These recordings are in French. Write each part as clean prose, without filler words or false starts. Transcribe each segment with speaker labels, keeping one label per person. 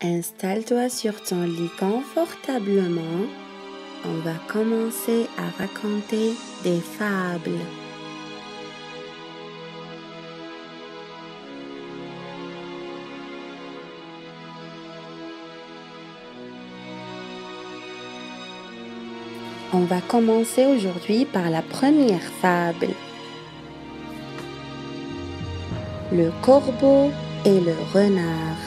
Speaker 1: Installe-toi sur ton lit confortablement. On va commencer à raconter des fables. On va commencer aujourd'hui par la première fable. Le corbeau et le renard.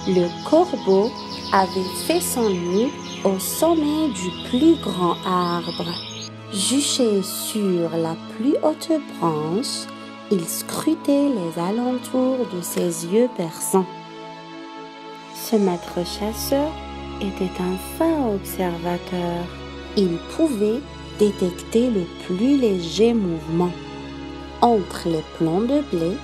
Speaker 1: Le corbeau avait fait son nid au sommet du plus grand arbre. Juché sur la plus haute branche, il scrutait les alentours de ses yeux perçants. Ce maître chasseur était un fin observateur. Il pouvait détecter le plus léger mouvement entre les plants de blé,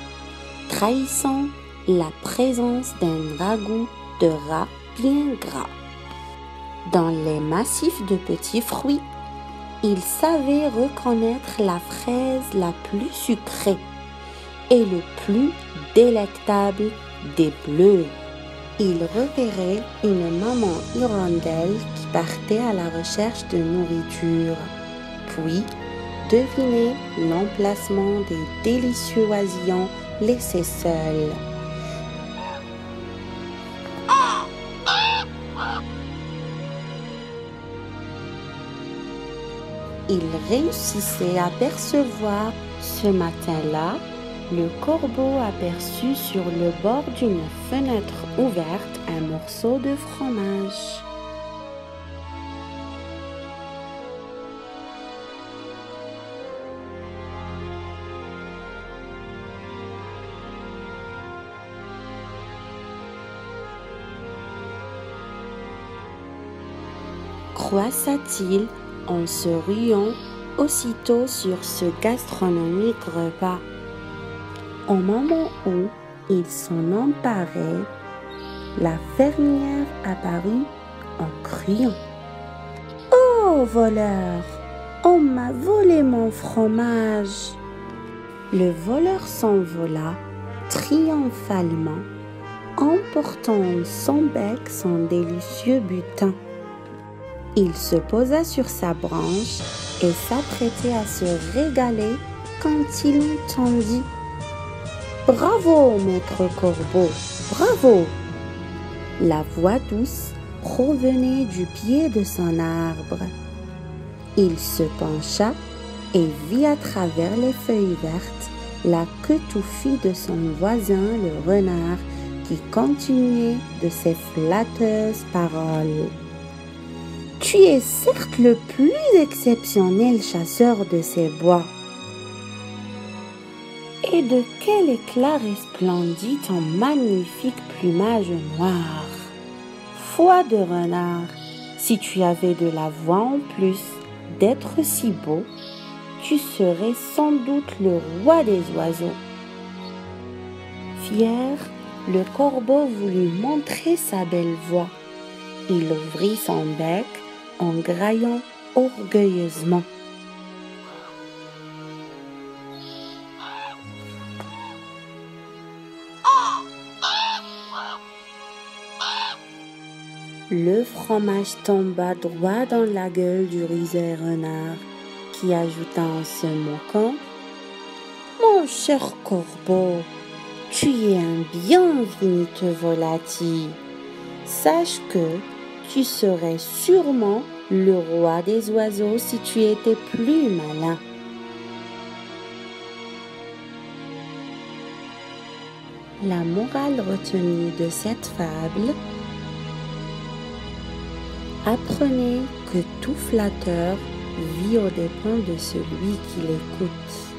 Speaker 1: trahissant la présence d'un ragoût de rat bien gras. Dans les massifs de petits fruits, il savait reconnaître la fraise la plus sucrée et le plus délectable des bleus. Il repérait une maman hirondelle qui partait à la recherche de nourriture, puis devinait l'emplacement des délicieux oisillons laissés seuls. Il réussissait à percevoir ce matin-là. Le corbeau aperçut sur le bord d'une fenêtre ouverte un morceau de fromage. Croissa-t-il en se ruant aussitôt sur ce gastronomique repas. Au moment où il s'en emparait, la fermière apparut en criant « Oh, voleur! On m'a volé mon fromage !» Le voleur s'envola triomphalement, emportant son bec son délicieux butin. Il se posa sur sa branche et s'apprêtait à se régaler quand il entendit « Bravo, maître corbeau, bravo !» La voix douce provenait du pied de son arbre. Il se pencha et vit à travers les feuilles vertes la queue touffue de son voisin le renard qui continuait de ses flatteuses paroles. « Tu es certes le plus exceptionnel chasseur de ces bois. Et de quel éclat resplendit ton magnifique plumage noir. Foi de renard, si tu avais de la voix en plus d'être si beau, tu serais sans doute le roi des oiseaux. » Fier, le corbeau voulut montrer sa belle voix. Il ouvrit son bec en graillant orgueilleusement. Le fromage tomba droit dans la gueule du rusé renard, qui ajouta en se moquant « Mon cher corbeau, tu es un bien viniteux volati. Sache que tu serais sûrement le roi des oiseaux si tu étais plus malin. » La morale retenue de cette fable: apprenez que tout flatteur vit aux dépens de celui qui l'écoute.